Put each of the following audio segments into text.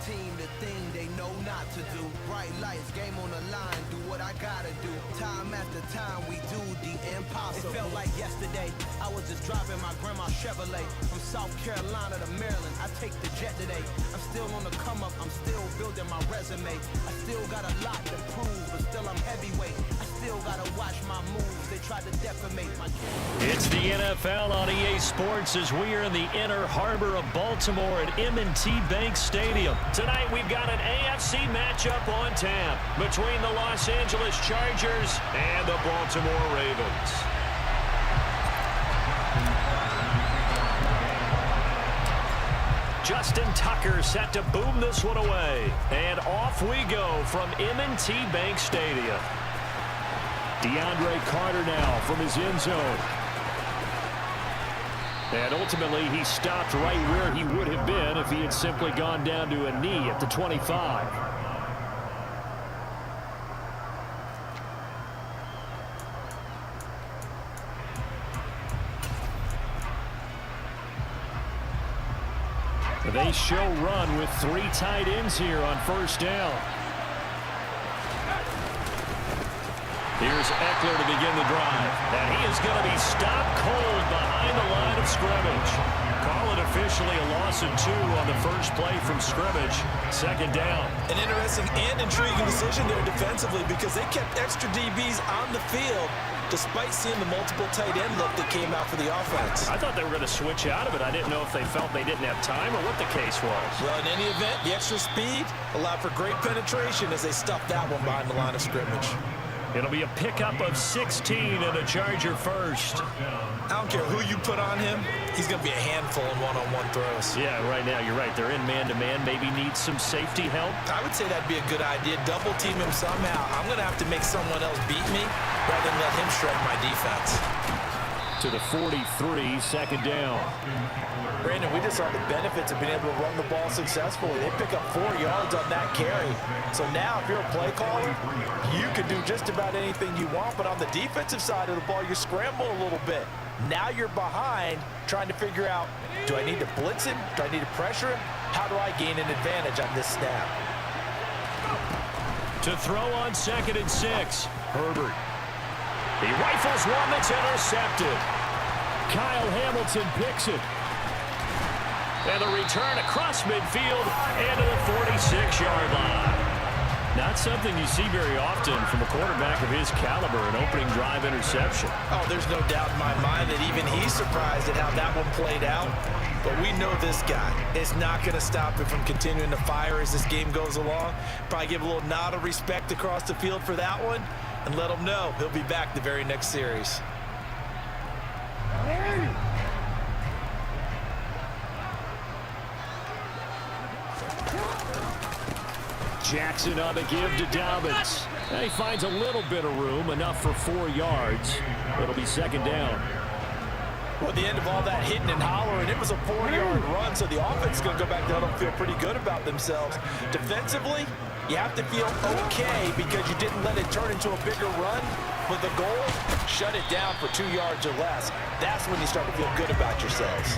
team the thing they know not to do. Bright lights, game on the line, do what I gotta do. Time after time, we do the impossible. It felt like yesterday, I was just driving my grandma's Chevrolet. From South Carolina to Maryland, I take the jet today. I'm still on the come up, I'm still building my resume. I still got a lot to prove, but still I'm heavyweight. I still gotta watch my moves, they tried to defamate my game. It's the NFL on EA Sports as we are in the inner harbor of Baltimore at M&T Bank Stadium. Tonight we've got an AFC matchup on tap between the Los Angeles Chargers and the Baltimore Ravens. Justin Tucker set to boom this one away. And off we go from M&T Bank Stadium. DeAndre Carter now from his end zone. And ultimately, he stopped right where he would have been if he had simply gone down to a knee at the 25. They show run with 3 tight ends here on first down. Here's Eckler to begin the drive. And he is going to be stopped cold behind the line of scrimmage. Call it officially a loss of 2 on the first play from scrimmage. Second down. An interesting and intriguing decision there defensively because they kept extra DBs on the field despite seeing the multiple tight end look that came out for the offense. I thought they were going to switch out of it. I didn't know if they felt they didn't have time or what the case was. Well, in any event, the extra speed allowed for great penetration as they stuffed that one behind the line of scrimmage. It'll be a pickup of 16 and a Charger first. I don't care who you put on him. He's going to be a handful in one-on-one throws. Yeah, right now, you're right. They're in man-to-man. Maybe needs some safety help. I would say that'd be a good idea. Double team him somehow. I'm going to have to make someone else beat me rather than let him shred my defense. To the 43, second down. Brandon, we just saw the benefits of being able to run the ball successfully. They pick up 4 yards on that carry. So now, if you're a play caller, you can do just about anything you want. But on the defensive side of the ball, you scramble a little bit. Now you're behind, trying to figure out, do I need to blitz him? Do I need to pressure him? How do I gain an advantage on this snap? To throw on 2nd and 6, Herbert. He rifles one that's intercepted. Kyle Hamilton picks it. And the return across midfield and to the 46-yard line. Not something you see very often from a quarterback of his caliber, an opening drive interception. Oh, there's no doubt in my mind that even he's surprised at how that one played out. But we know this guy is not going to stop him from continuing to fire as this game goes along. Probably give a little nod of respect across the field for that one and let him know he'll be back the very next series. Jackson on the give to Dobbins. And he finds a little bit of room, enough for 4 yards. It'll be second down. Well, at the end of all that hitting and hollering, it was a 4-yard run, so the offense is going to go back down and feel pretty good about themselves. Defensively, you have to feel okay because you didn't let it turn into a bigger run. But the goal, shut it down for 2 yards or less. That's when you start to feel good about yourselves.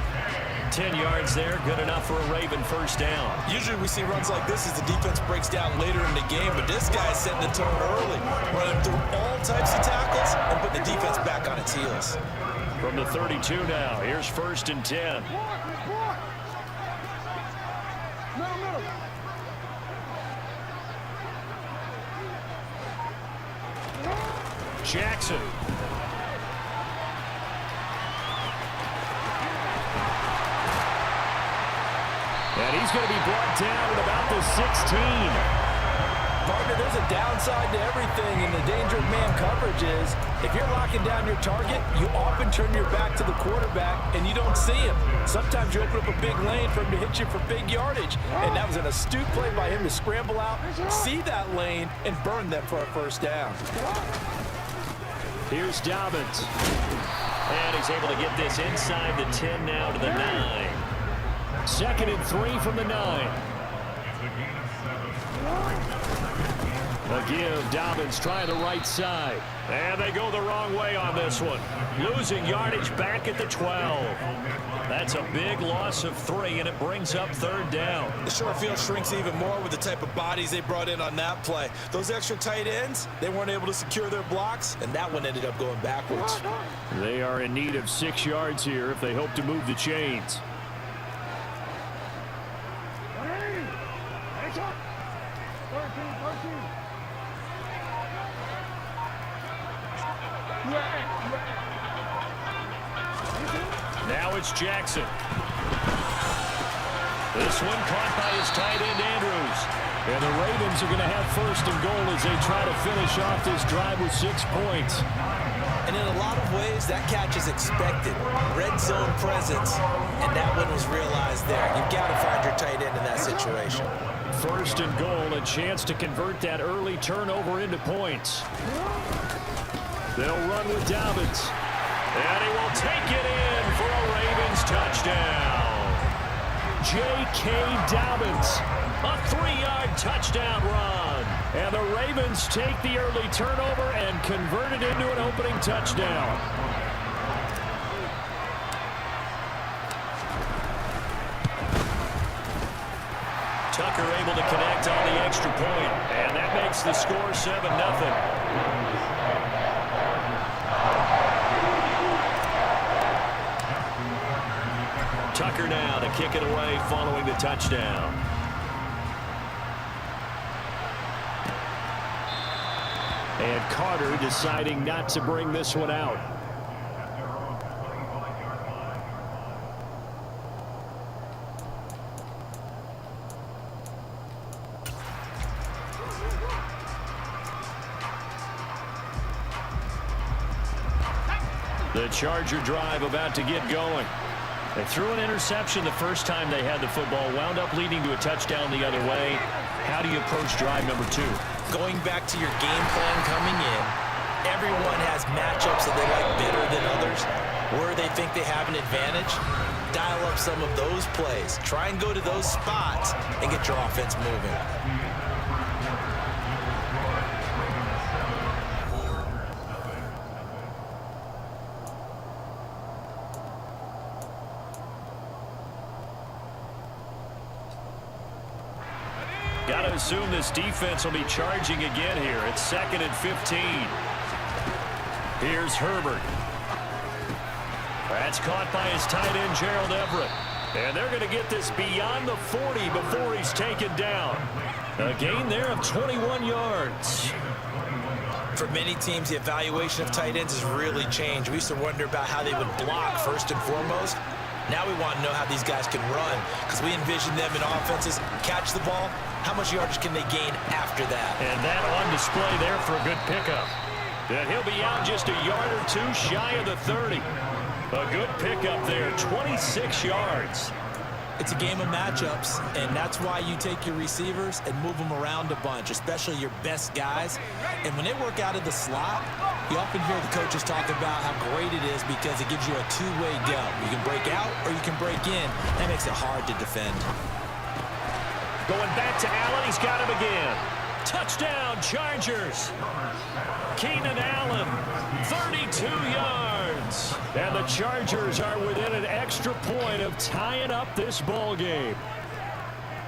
10 yards there, good enough for a Raven first down. Usually we see runs like this as the defense breaks down later in the game, but this guy's setting the tone early, running through all types of tackles and putting the defense back on its heels. From the 32 now, here's 1st and 10. Jackson. And he's going to be brought down at about the 16. Partner, there's a downside to everything, and the danger of man coverage is if you're locking down your target, you often turn your back to the quarterback, and you don't see him. Sometimes you open up a big lane for him to hit you for big yardage, and that was an astute play by him to scramble out, see that lane, and burn them for a first down. Here's Dobbins. And he's able to get this inside the 10 now to the 9. 2nd and 3 from the 9. A give, Dobbins trying the right side. And they go the wrong way on this one. Losing yardage back at the 12. That's a big loss of 3, and it brings up 3rd down. The short field shrinks even more with the type of bodies they brought in on that play. Those extra tight ends, they weren't able to secure their blocks, and that one ended up going backwards. They are in need of 6 yards here if they hope to move the chains. Now it's Jackson. This one caught by his tight end, Andrews. And the Ravens are going to have 1st and goal as they try to finish off this drive with 6 points. And in a lot of ways, that catch is expected. Red zone presence, and that one was realized there. You've got to find your tight end in that situation. 1st and goal, a chance to convert that early turnover into points. They'll run with Dobbins. And he will take it in for a Ravens touchdown. J.K. Dobbins, a 3-yard touchdown run. And the Ravens take the early turnover and convert it into an opening touchdown. Tucker able to connect on the extra point. And that makes the score 7-0. Tucker now to kick it away following the touchdown. And Carter deciding not to bring this one out. The Charger drive about to get going. They threw an interception the first time they had the football, wound up leading to a touchdown the other way. How do you approach drive number 2? Going back to your game plan coming in, everyone has matchups that they like better than others, where they think they have an advantage. Dial up some of those plays. Try and go to those spots and get your offense moving. Got to assume this defense will be charging again here. It's 2nd and 15. Here's Herbert. That's caught by his tight end, Gerald Everett. And they're going to get this beyond the 40 before he's taken down. A gain there of 21 yards. For many teams, the evaluation of tight ends has really changed. We used to wonder about how they would block first and foremost. Now we want to know how these guys can run, because we envision them in offenses catch the ball. How much yardage can they gain after that? And that on display there for a good pickup. And he'll be out just a yard or 2 shy of the 30. A good pickup there, 26 yards. It's a game of matchups, and that's why you take your receivers and move them around a bunch, especially your best guys. And when they work out of the slot, you often hear the coaches talk about how great it is because it gives you a 2-way go. You can break out or you can break in. That makes it hard to defend. Going back to Allen, he's got him again. Touchdown, Chargers. Keenan Allen, 32 yards. And the Chargers are within an extra point of tying up this ball game.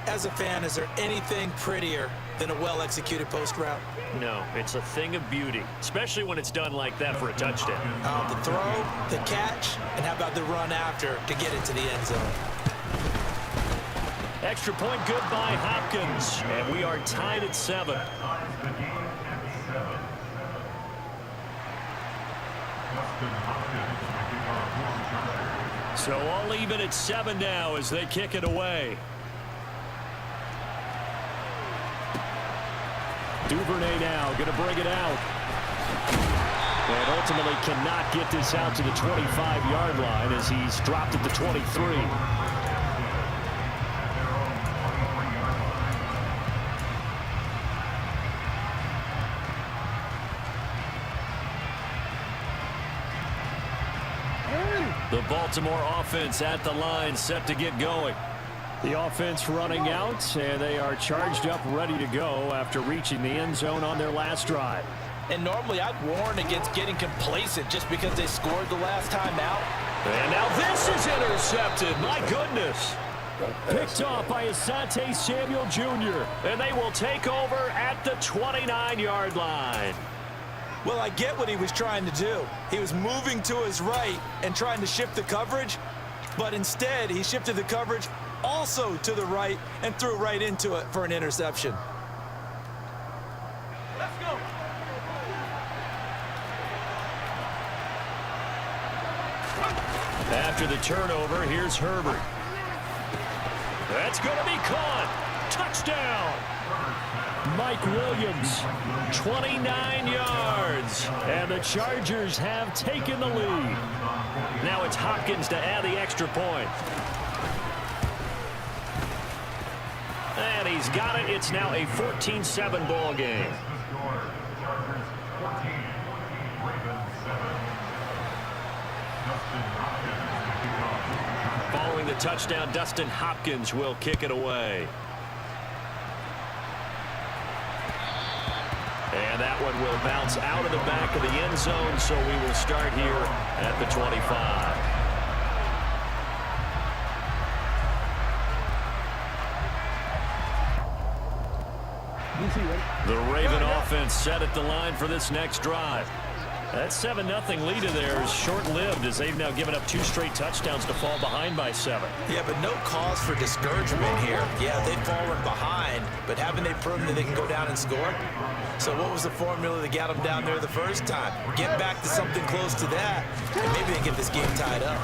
As a fan, is there anything prettier than a well-executed post route? No, it's a thing of beauty, especially when it's done like that for a touchdown. The throw, the catch, and how about the run after to get into the end zone? Extra point good by Hopkins, and we are tied at 7. So all even at 7 now as they kick it away. Duvernay now going to bring it out. And ultimately cannot get this out to the 25-yard line as he's dropped at the 23. The Baltimore offense at the line, set to get going. The offense running out, and they are charged up, ready to go after reaching the end zone on their last drive. And normally I'd warn against getting complacent just because they scored the last time out. And now this is intercepted. My goodness. Picked off by Asante Samuel Jr. And they will take over at the 29-yard line. Well, I get what he was trying to do. He was moving to his right and trying to shift the coverage, but instead he shifted the coverage also to the right and threw right into it for an interception. Let's go. After the turnover, here's Herbert. That's going to be caught. Touchdown. Mike Williams, 29 yards. And the Chargers have taken the lead. Now it's Hopkins to add the extra point. And he's got it. It's now a 14-7 ball game. Following the touchdown, Dustin Hopkins will kick it away. And that one will bounce out of the back of the end zone, so we will start here at the 25. The Raven offense set at the line for this next drive. That 7-0 lead of theirs is short-lived as they've now given up 2 straight touchdowns to fall behind by 7. Yeah, but no cause for discouragement here. Yeah, they've fallen behind, but haven't they proven that they can go down and score? So what was the formula that got them down there the first time? Get back to something close to that, and maybe they get this game tied up.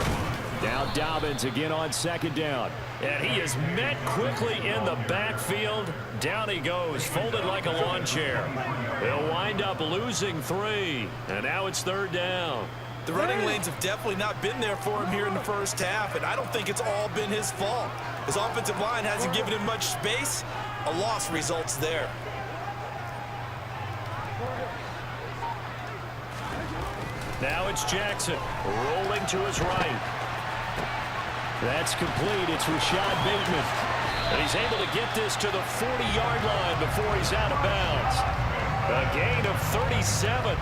Now Dobbins again on second down. And he is met quickly in the backfield. Down he goes, folded like a lawn chair. They'll wind up losing 3. And now it's third down. The running lanes have definitely not been there for him here in the first half, and I don't think it's all been his fault. His offensive line hasn't given him much space. A loss results there. Now it's Jackson rolling to his right. That's complete. It's Rashad Bateman. And he's able to get this to the 40-yard line before he's out of bounds. A gain of 37.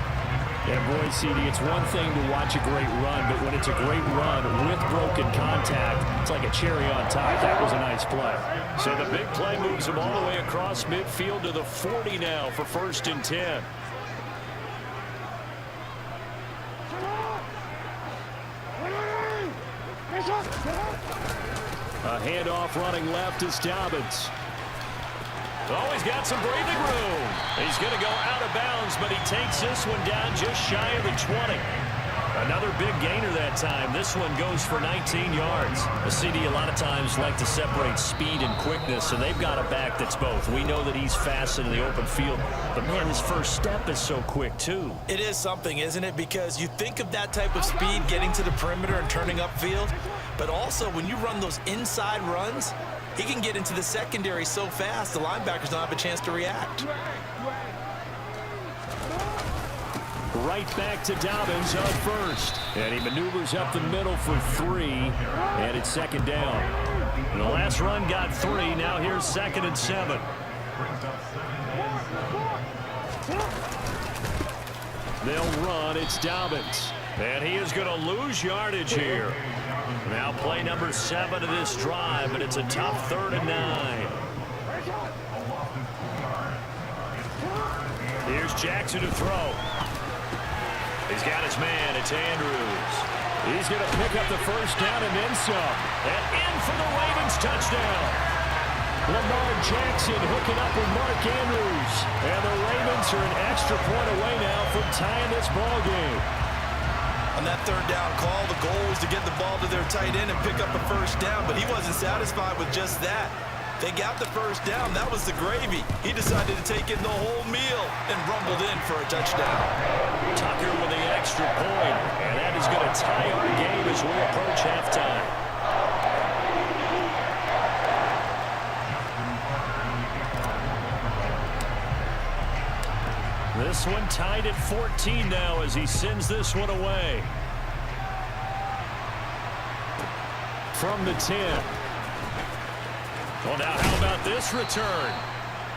And boy, CD, it's one thing to watch a great run, but when it's a great run with broken contact, it's like a cherry on top. That was a nice play. So the big play moves him all the way across midfield to the 40 now for 1st and 10. A handoff running left is Dobbins. Oh, he's got some breathing room. He's going to go out of bounds, but he takes this one down just shy of the 20. Another big gainer that time. This one goes for 19 yards. The CD a lot of times like to separate speed and quickness, and they've got a back that's both. We know that he's fast in the open field, but man, his first step is so quick too. It is something, isn't it? Because you think of that type of speed getting to the perimeter and turning upfield, but also when you run those inside runs, he can get into the secondary so fast the linebackers don't have a chance to react. Right back to Dobbins on first. And he maneuvers up the middle for 3. And it's second down. And the last run got 3. Now here's 2nd and 7. They'll run. It's Dobbins. And he is going to lose yardage here. Now play number 7 of this drive, but it's a tough 3rd and 9. Here's Jackson to throw. He's got his man. It's Andrews. He's going to pick up the first down and then some. And in for the Ravens touchdown. Lamar Jackson hooking up with Mark Andrews. And the Ravens are an extra point away now from tying this ball game. On that 3rd down call, the goal was to get the ball to their tight end and pick up a first down, but he wasn't satisfied with just that. They got the first down. That was the gravy. He decided to take in the whole meal and rumbled in for a touchdown. Tucker with the extra point, and that is going to tie up the game as we approach halftime. This one tied at 14 now as he sends this one away. From the 10. Well, now how about this return?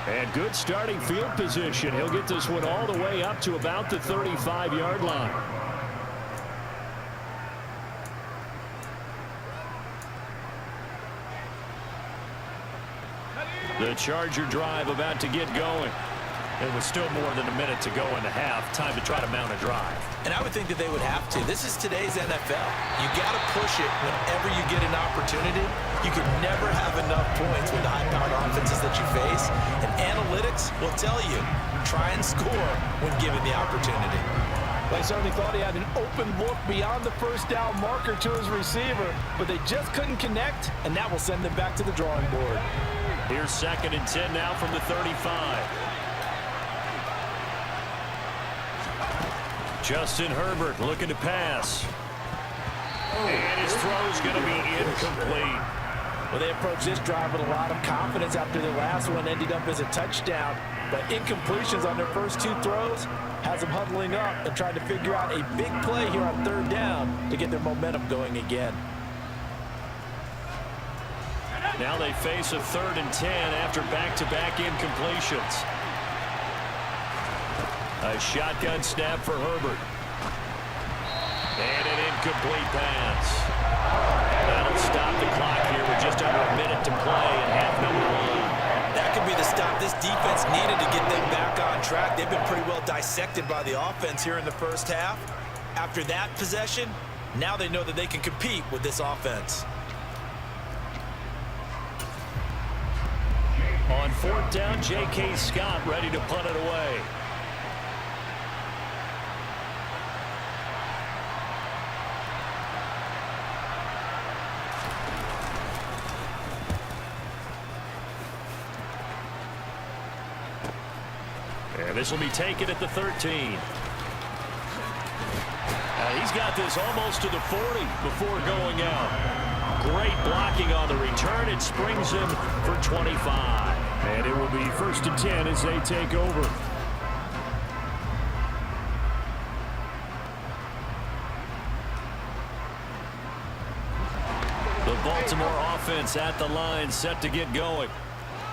And good starting field position. He'll get this one all the way up to about the 35-yard line. The Charger drive about to get going. It was still more than a minute to go in the half. Time to try to mount a drive. And I would think that they would have to. This is today's NFL. You got to push it whenever you get an opportunity. You can never have enough points with the high-powered offenses that you face. And analytics will tell you, try and score when given the opportunity. They certainly thought he had an open look beyond the first down marker to his receiver, but they just couldn't connect, and that will send them back to the drawing board. Here's 2nd and 10 now from the 35. Justin Herbert looking to pass. And his throw's going to be incomplete. Well, they approached this drive with a lot of confidence after their last one ended up as a touchdown. But incompletions on their first 2 throws has them huddling up and trying to figure out a big play here on 3rd down to get their momentum going again. Now they face a 3rd and 10 after back-to-back incompletions. A shotgun snap for Herbert. And an incomplete pass. That'll stop the clock here with just under a minute to play in half number 1. That could be the stop this defense needed to get them back on track. They've been pretty well dissected by the offense here in the first half. After that possession, now they know that they can compete with this offense. On 4th down, J.K. Scott ready to punt it away. And this will be taken at the 13. He's got this almost to the 40 before going out. Great blocking on the return. It springs him for 25. And it will be 1st and 10 as they take over. The Baltimore offense at the line, set to get going.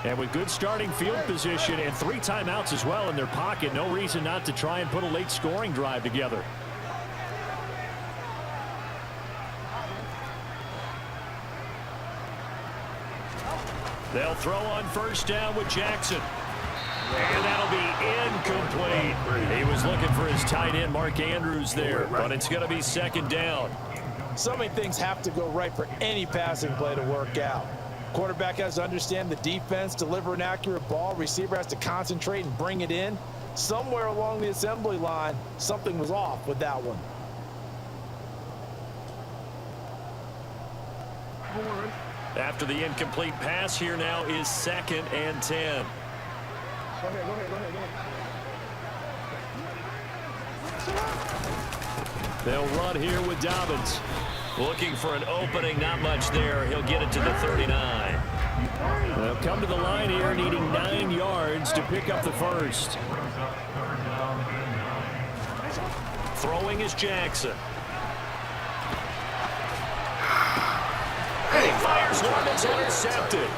And with good starting field position and 3 timeouts as well in their pocket, no reason not to try and put a late scoring drive together. They'll throw on 1st down with Jackson. And that'll be incomplete. He was looking for his tight end, Mark Andrews, there. But it's going to be 2nd down. So many things have to go right for any passing play to work out. Quarterback has to understand the defense, deliver an accurate ball. Receiver has to concentrate and bring it in. Somewhere along the assembly line, something was off with that one. After the incomplete pass, here now is 2nd and 10. Go ahead. They'll run here with Dobbins. Looking for an opening, not much there. He'll get it to the 39. They'll come to the line here needing 9 yards to pick up the 1st. Throwing is Jackson. He fires one that's intercepted.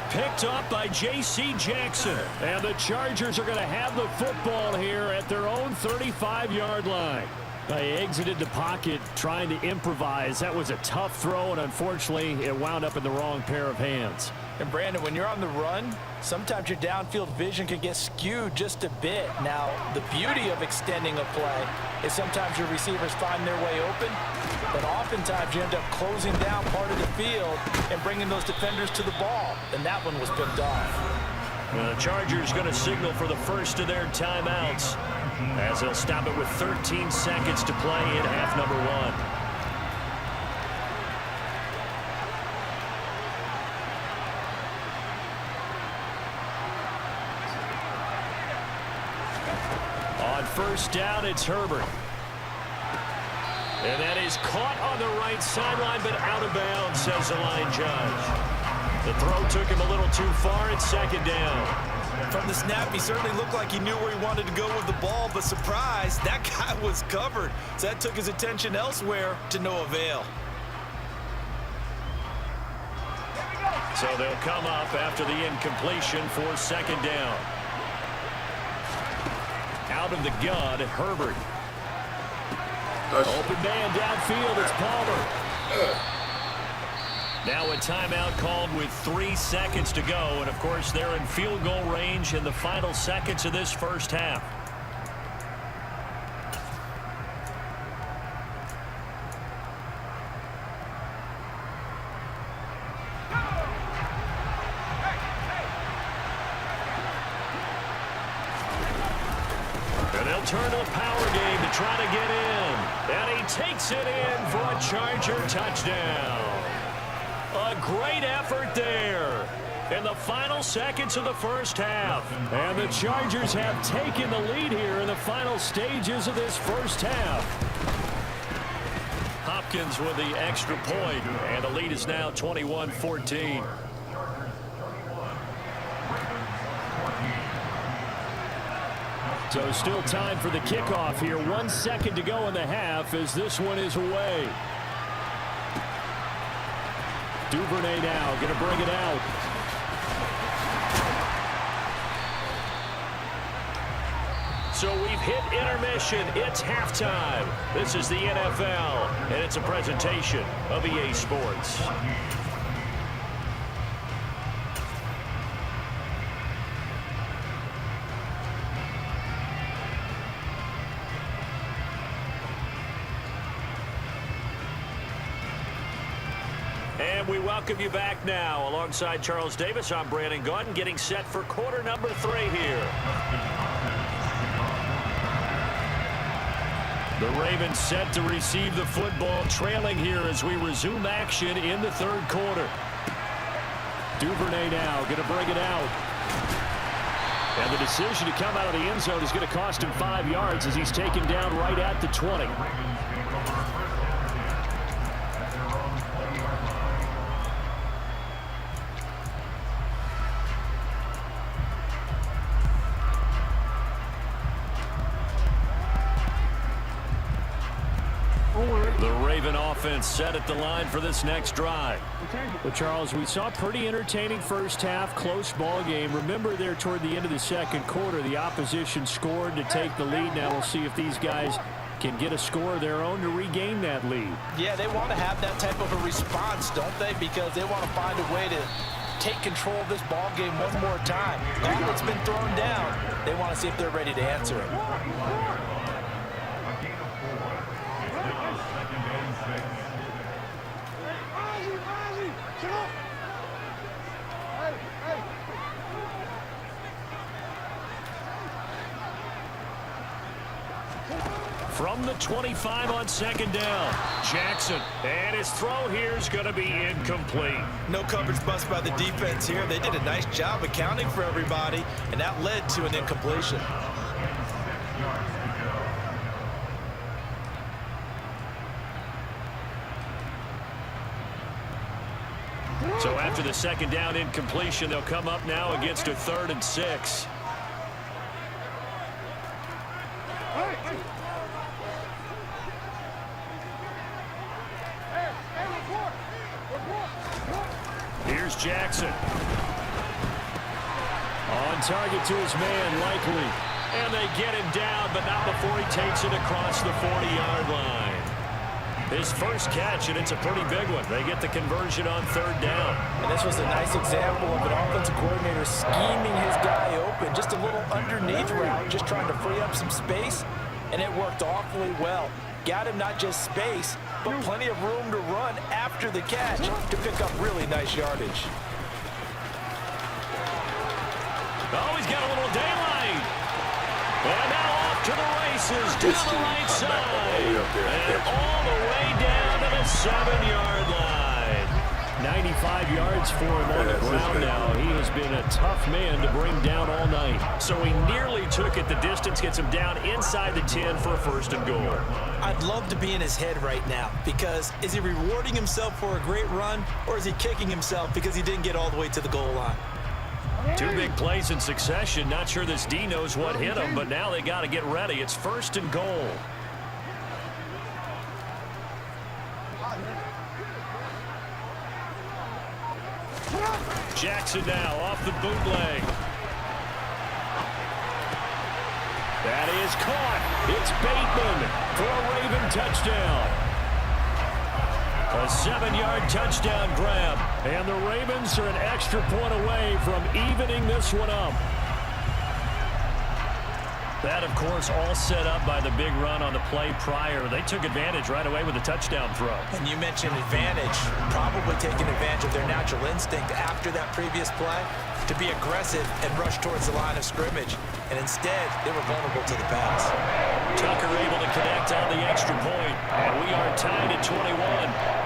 Picked up by J.C. Jackson. And the Chargers are going to have the football here at their own 35-yard line. They exited the pocket trying to improvise. That was a tough throw, and unfortunately, it wound up in the wrong pair of hands. And Brandon, when you're on the run, sometimes your downfield vision can get skewed just a bit. Now, the beauty of extending a play is sometimes your receivers find their way open, but oftentimes you end up closing down part of the field and bringing those defenders to the ball, and that one was picked off. The Chargers going to signal for the first of their timeouts as they'll stop it with 13 seconds to play in half number 1. On 1st down, it's Herbert. And that is caught on the right sideline, but out of bounds, says the line judge. The throw took him a little too far. It's 2nd down. From the snap, he certainly looked like he knew where he wanted to go with the ball, but surprise, that guy was covered. So that took his attention elsewhere to no avail. So they'll come up after the incompletion for second down. Out of the gun, Herbert. Open man downfield, it's Palmer. Now a timeout called with 3 seconds to go. And, of course, they're in field goal range in the final seconds of this first half. And they'll turn to the power game to try to get in. And he takes it in for a Charger touchdown. A great effort there in the final seconds of the first half. And the Chargers have taken the lead here in the final stages of this first half. Hopkins with the extra point, and the lead is now 21-14. So still time for the kickoff here. 1 second to go in the half as this one is away. Duvernay now going to bring it out. So we've hit intermission. It's halftime. This is the NFL, and it's a presentation of EA Sports. And we welcome you back now. Alongside Charles Davis, I'm Brandon Gaudin, getting set for quarter number 3 here. The Ravens set to receive the football, trailing here as we resume action in the third quarter. Duvernay now going to bring it out. And the decision to come out of the end zone is going to cost him 5 yards as he's taken down right at the 20. The Raven offense set at the line for this next drive. Well, Charles, we saw a pretty entertaining first half, close ball game. Remember there toward the end of the second quarter, the opposition scored to take the lead. Now we'll see if these guys can get a score of their own to regain that lead. Yeah, they want to have that type of a response, don't they? Because they want to find a way to take control of this ball game one more time. Now it's been thrown down. They want to see if they're ready to answer it. From the 25 on second down, Jackson, and his throw here is going to be incomplete. No coverage bust by the defense here. They did a nice job accounting for everybody, and that led to an incompletion. So after the second down incompletion, they'll come up now against a 3rd and 6. Here's Jackson. On target to his man, likely. And they get him down, but not before he takes it across the 40-yard line. His first catch, and it's a pretty big one. They get the conversion on 3rd down. And this was a nice example of an offensive coordinator scheming his guy open. Just a little underneath route, just trying to free up some space, and it worked awfully well. Got him not just space, but plenty of room to run after the catch to pick up really nice yardage. Oh, he's got a little daylight. And now off to the races, to the right side. And all the way down to the 7-yard line. 95 yards for him on the ground now. He has been a tough man to bring down all night. So he nearly took it the distance, gets him down inside the 10 for a 1st and goal. I'd love to be in his head right now, because is he rewarding himself for a great run, or is he kicking himself because he didn't get all the way to the goal line? 2 big plays in succession. Not sure this D knows what hit him, but now they got to get ready. It's 1st and goal. Jackson now off the bootleg. That is caught. It's Bateman for a Raven touchdown. A 7-yard touchdown grab. And the Ravens are an extra point away from evening this one up. That, of course, all set up by the big run on the play prior. They took advantage right away with a touchdown throw. And you mentioned advantage, probably taking advantage of their natural instinct after that previous play to be aggressive and rush towards the line of scrimmage. And instead, they were vulnerable to the pass. Tucker able to connect on the extra point. And we are tied at 21.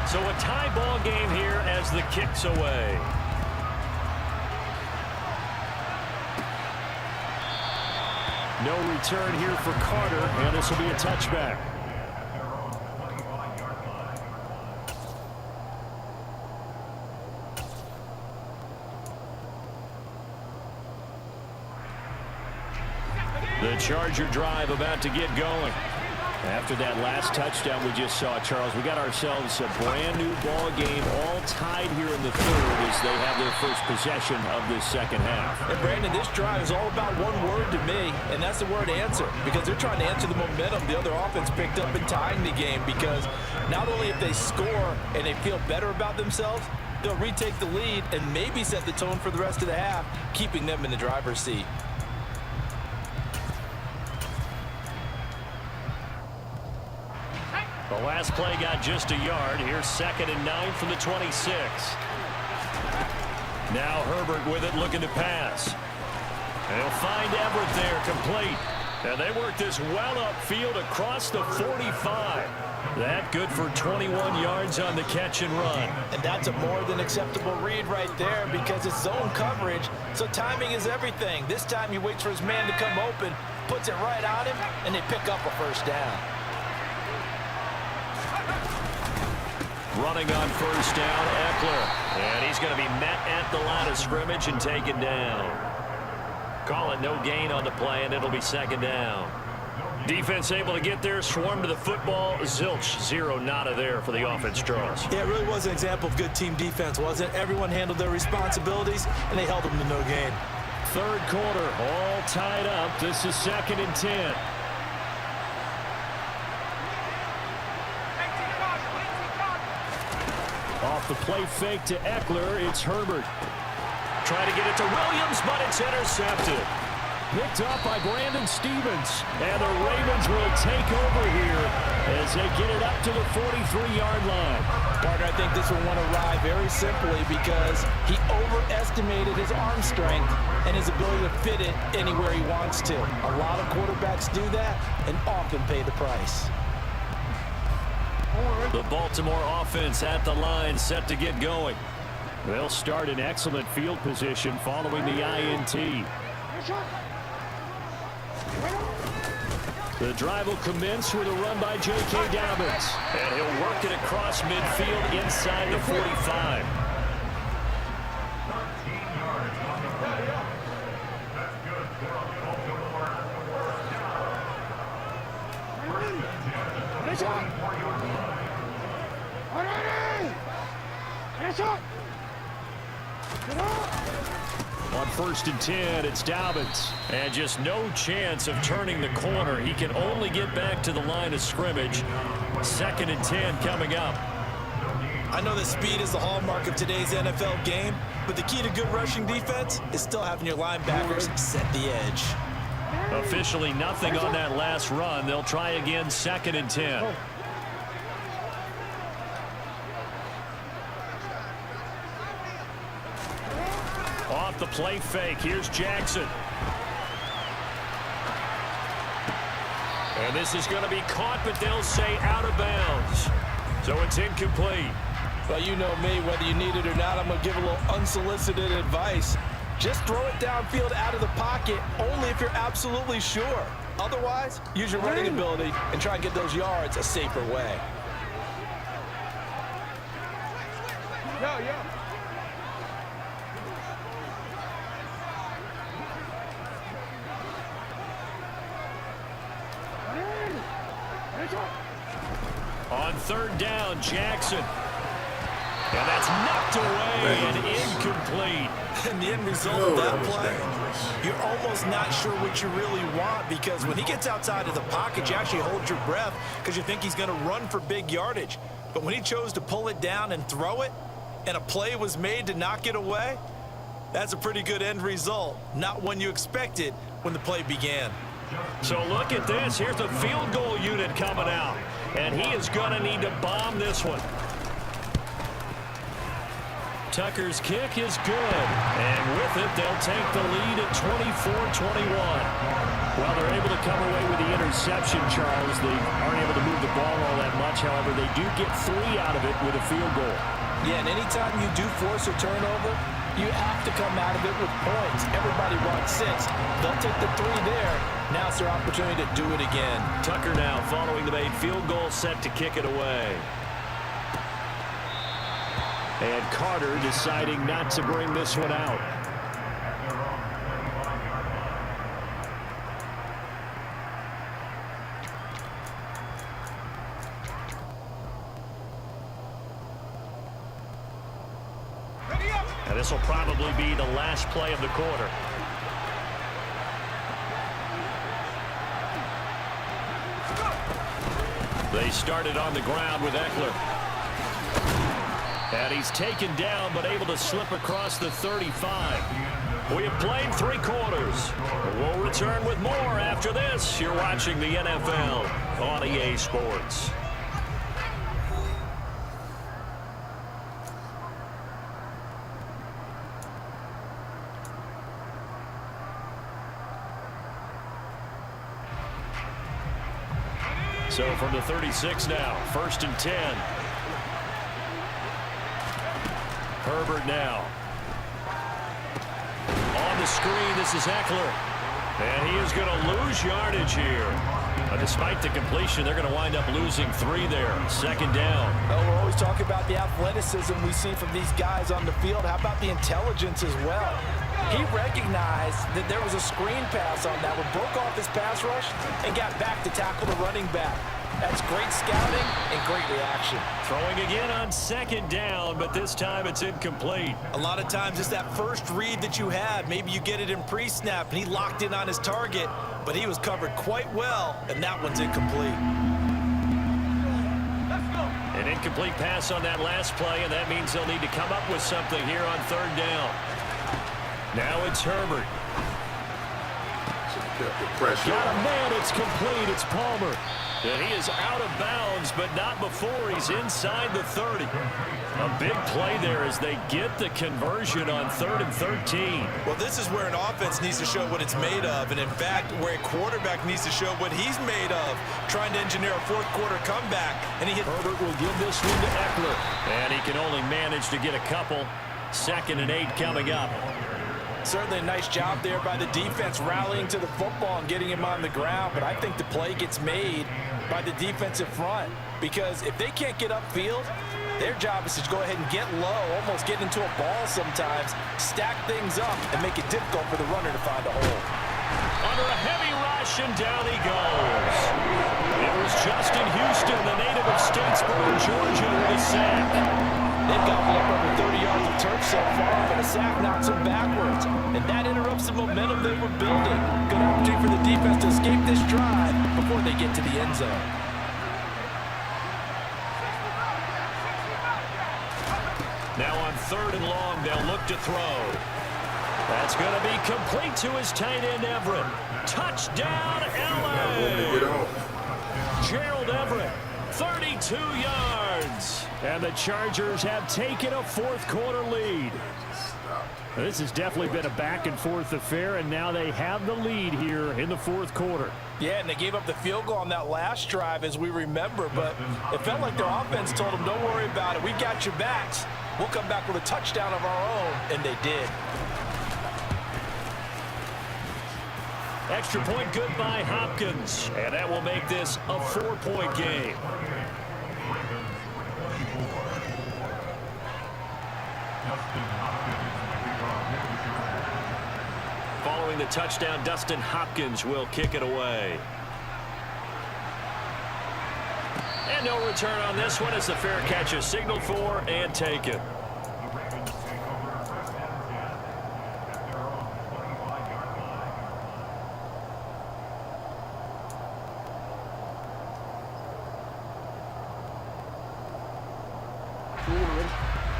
So a tie ball game here as the kick's away. No return here for Carter, and this will be a touchback. The Charger drive about to get going. After that last touchdown we just saw, Charles, we got ourselves a brand-new ball game, all tied here in the third as they have their first possession of this second half. And, Brandon, this drive is all about one word to me, and that's the word answer, because they're trying to answer the momentum the other offense picked up in tying the game, because not only if they score and they feel better about themselves, they'll retake the lead and maybe set the tone for the rest of the half, keeping them in the driver's seat. The last play got just a yard. Here's 2nd and 9 from the 26. Now Herbert with it, looking to pass. They'll find Everett there, complete. And they work this well upfield across the 45. That good for 21 yards on the catch and run. And that's a more than acceptable read right there because it's zone coverage, so timing is everything. This time he waits for his man to come open, puts it right on him, and they pick up a first down. Running on first down, Eckler. And he's going to be met at the line of scrimmage and taken down. Call it no gain on the play, and it'll be 2nd down. Defense able to get there, swarm to the football. Zilch, 0 nada there for the offense, Charles. Yeah, it really was an example of good team defense, wasn't it? Everyone handled their responsibilities, and they held them to no gain. Third quarter, all tied up. This is 2nd and 10. Off the play fake to Eckler, it's Herbert. Trying to get it to Williams, but it's intercepted. Picked up by Brandon Stevens. And the Ravens will take over here as they get it up to the 43-yard line. Partner, I think this will want to ride very simply because he overestimated his arm strength and his ability to fit it anywhere he wants to. A lot of quarterbacks do that and often pay the price. The Baltimore offense at the line, set to get going. They'll start in excellent field position following the INT. The drive will commence with a run by J.K. Dobbins. And he'll work it across midfield inside the 45. On 1st and 10, it's Dobbins. And just no chance of turning the corner. He can only get back to the line of scrimmage. 2nd and 10 coming up. I know that speed is the hallmark of today's NFL game, but the key to good rushing defense is still having your linebackers set the edge. Officially nothing on that last run. They'll try again, 2nd and 10. Off the play fake, here's Jackson. And this is going to be caught, but they'll say out of bounds. So it's incomplete. Well, you know me, whether you need it or not, I'm going to give a little unsolicited advice. Just throw it downfield out of the pocket only if you're absolutely sure. Otherwise, use your running ability and try and get those yards a safer way. Yo. on third down, Jackson. And that's knocked away and incomplete. And the end result of that play, you're almost not sure what you really want, because when he gets outside of the pocket, you actually hold your breath because you think he's going to run for big yardage. But when he chose to pull it down and throw it, and a play was made to knock it away, that's a pretty good end result. Not one you expected when the play began. So look at this. Here's the field goal unit coming out. And he is going to need to bomb this one. Tucker's kick is good. And with it, they'll take the lead at 24-21. Well, they're able to come away with the interception, Charles. They aren't able to move the ball all that much. However, they do get 3 out of it with a field goal. Yeah, and anytime you do force a turnover, you have to come out of it with points. Everybody wants 6. They'll take the 3 there. Now it's their opportunity to do it again. Tucker now following the made field goal, set to kick it away. And Carter deciding not to bring this one out. And this will probably be the last play of the quarter. They started on the ground with Eckler. And he's taken down, but able to slip across the 35. We have played 3 quarters. We'll return with more after this. You're watching the NFL on EA Sports. So from the 36 now, 1st and 10. Herbert now. On the screen, this is Eckler. And he is going to lose yardage here. Despite the completion, they're going to wind up losing 3 there. 2nd down. Oh, we're always talking about the athleticism we see from these guys on the field. How about the intelligence as well? He recognized that there was a screen pass on that one, broke off his pass rush, and got back to tackle the running back. That's great scouting and great reaction. Throwing again on 2nd down, but this time it's incomplete. A lot of times it's that first read that you had. Maybe you get it in pre-snap, and he locked in on his target, but he was covered quite well, and that one's incomplete. An incomplete pass on that last play, and that means they'll need to come up with something here on 3rd down. Now it's Herbert. Got a man, it's complete, it's Palmer. And he is out of bounds, but not before he's inside the 30. A big play there as they get the conversion on 3rd and 13. Well, this is where an offense needs to show what it's made of, and in fact, where a quarterback needs to show what he's made of, trying to engineer a 4th quarter comeback. And Herbert will give this one to Eckler. And he can only manage to get a couple. 2nd and 8 coming up. Certainly a nice job there by the defense rallying to the football and getting him on the ground, but I think the play gets made by the defensive front, because if they can't get upfield, their job is to go ahead and get low, almost get into a ball sometimes, stack things up, and make it difficult for the runner to find a hole. Under a heavy rush, and down he goes. It was Justin Houston, the native of Statesboro, Georgia, with a sack. They've gobbled up over 30 yards of turf so far, but a sack knocks them backwards, and that interrupts the momentum they were building. Good opportunity for the defense to escape this drive before they get to the end zone. Now on 3rd and long, they'll look to throw. That's going to be complete to his tight end, Everett. Touchdown, L.A. Gerald Everett, 32 yards. And the Chargers have taken a 4th quarter lead. This has definitely been a back-and-forth affair, and now they have the lead here in the 4th quarter. Yeah, and they gave up the field goal on that last drive, as we remember, but it felt like their offense told them, don't worry about it, we got your backs. We'll come back with a touchdown of our own, and they did. Extra point good by Hopkins, and that will make this a 4-point game. Following the touchdown, Dustin Hopkins will kick it away. And no return on this one as the fair catch is signaled for and taken.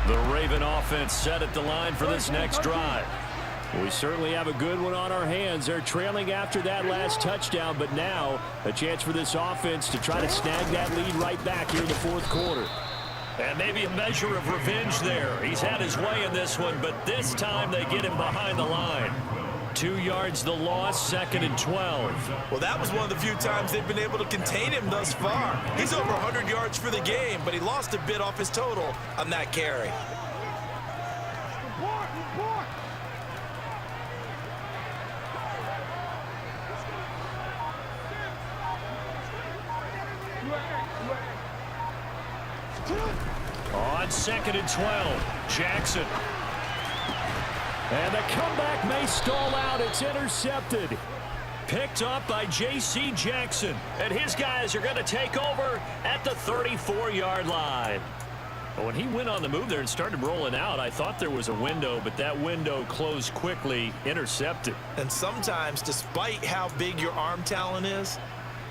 The Raven offense set at the line for this next drive. We certainly have a good one on our hands. They're trailing after that last touchdown, but now a chance for this offense to try to snag that lead right back here in the fourth quarter. And maybe a measure of revenge there. He's had his way in this one, but this time they get him behind the line. 2 yards the loss, 2nd and 12. Well, that was one of the few times they've been able to contain him thus far. He's over 100 yards for the game, but he lost a bit off his total on that carry. On 2nd and 12, Jackson. And the comeback may stall out. It's intercepted. Picked up by J.C. Jackson. And his guys are going to take over at the 34-yard line. When he went on the move there and started rolling out, I thought there was a window, but that window closed quickly, intercepted. And sometimes, despite how big your arm talent is,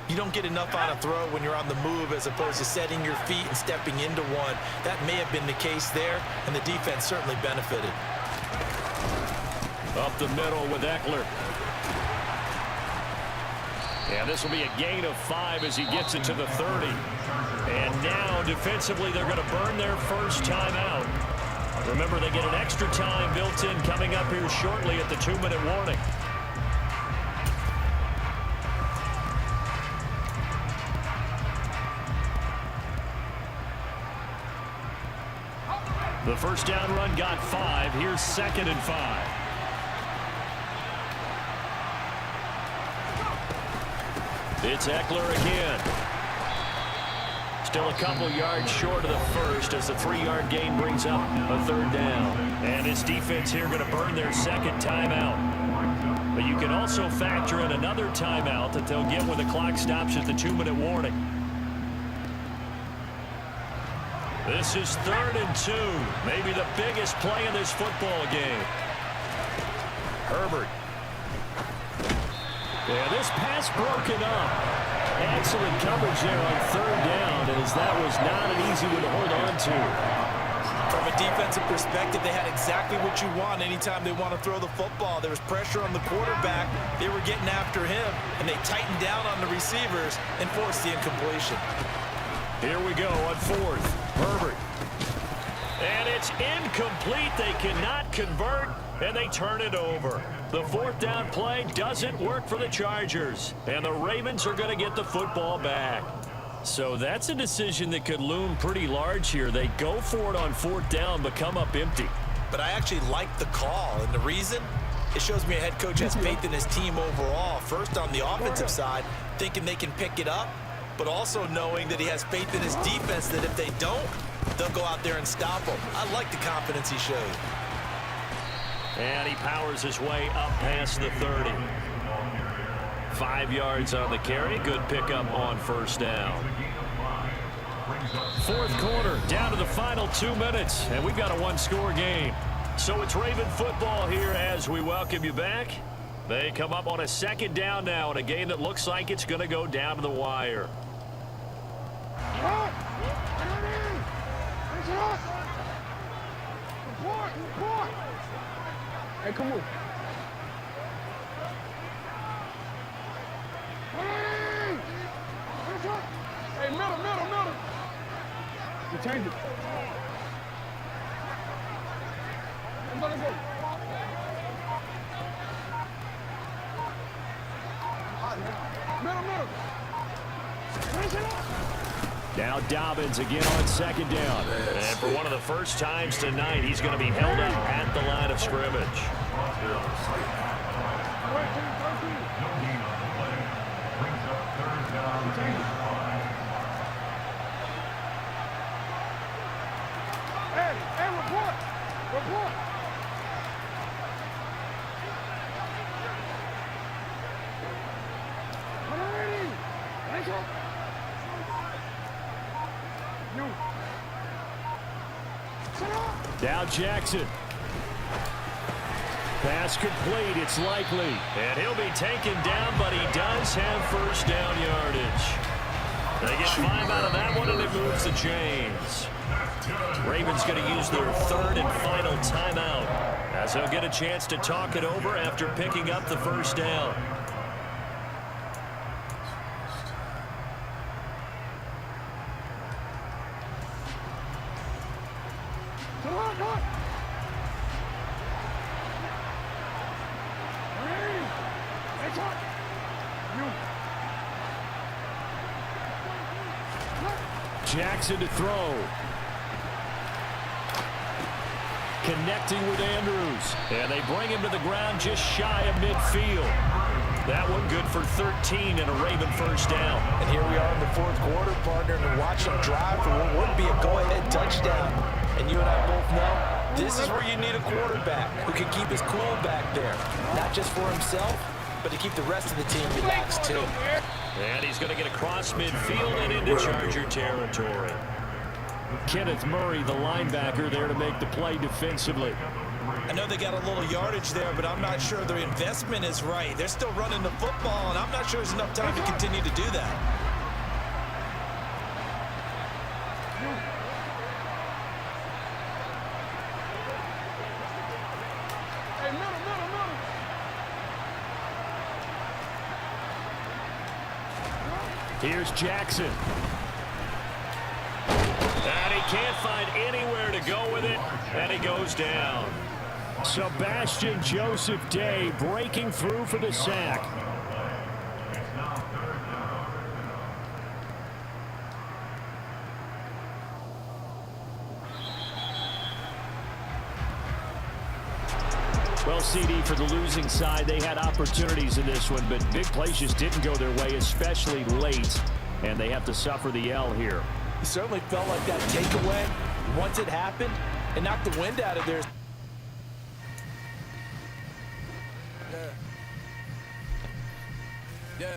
you don't get enough on a throw when you're on the move as opposed to setting your feet and stepping into one. That may have been the case there, and the defense certainly benefited. Up the middle with Eckler. And this will be a gain of 5 as he gets it to the 30. And now, defensively, they're going to burn their first timeout. Remember, they get an extra time built in coming up here shortly at the 2-minute warning. The first down run got 5. Here's 2nd and 5. It's Eckler again. Still a couple yards short of the first as the 3-yard gain brings up a 3rd down. And this defense here going to burn their 2nd timeout. But you can also factor in another timeout that they'll get when the clock stops at the 2-minute warning. This is 3rd and 2. Maybe the biggest play in this football game. Herbert. Yeah, this pass broken up. Excellent coverage there on 3rd down, as that was not an easy one to hold on to. From a defensive perspective, they had exactly what you want anytime they want to throw the football. There was pressure on the quarterback. They were getting after him, and they tightened down on the receivers and forced the incompletion. Here we go on 4th. Herbert. And it's incomplete. They cannot convert, and they turn it over. The 4th down play doesn't work for the Chargers, and the Ravens are going to get the football back. So that's a decision that could loom pretty large here. They go for it on 4th down, but come up empty. But I actually like the call, and the reason? It shows me a head coach has faith in his team overall. First, on the offensive side, thinking they can pick it up, but also knowing that he has faith in his defense that if they don't, they'll go out there and stop them. I like the confidence he showed. And he powers his way up past the 30. 5 yards on the carry. Good pickup on 1st down. 4th quarter, down to the final 2 minutes, and we've got a 1-score game. So it's Raven football here as we welcome you back. They come up on a 2nd down now in a game that looks like it's going to go down to the wire. Hey, come on. Hey, middle. You change it. I'm gonna go. Middle. Now Dobbins again on 2nd down. And for one of the first times tonight, he's going to be held up at the line of scrimmage. Hey, report. Now Jackson. Pass complete. It's likely. And he'll be taken down, but he does have first down yardage. They get 5 out of that one, and it moves the chains. Ravens going to use their third and final timeout, as they'll get a chance to talk it over after picking up the first down. Come on, come on. Hey, talk. You. Jackson to throw. Connecting with Andrews. And they bring him to the ground just shy of midfield. That one good for 13 and a Raven first down. And here we are in the fourth quarter, partner, and watch them drive for what would be a go-ahead touchdown. And you and I both know this is where you need a quarterback who can keep his cool back there. Not just for himself, but to keep the rest of the team relaxed too. And he's going to get across midfield and into Charger territory. Kenneth Murray, the linebacker, there to make the play defensively. I know they got a little yardage there, but I'm not sure their investment is right. They're still running the football, and I'm not sure there's enough time to continue to do that. Hey, middle. Here's Jackson. And he can't find anywhere to go with it, and he goes down. Sebastian Joseph Day breaking through for the sack. Well, CD, for the losing side, they had opportunities in this one, but big plays just didn't go their way, especially late, and they have to suffer the L here. It certainly felt like that takeaway, once it happened, it knocked the wind out of their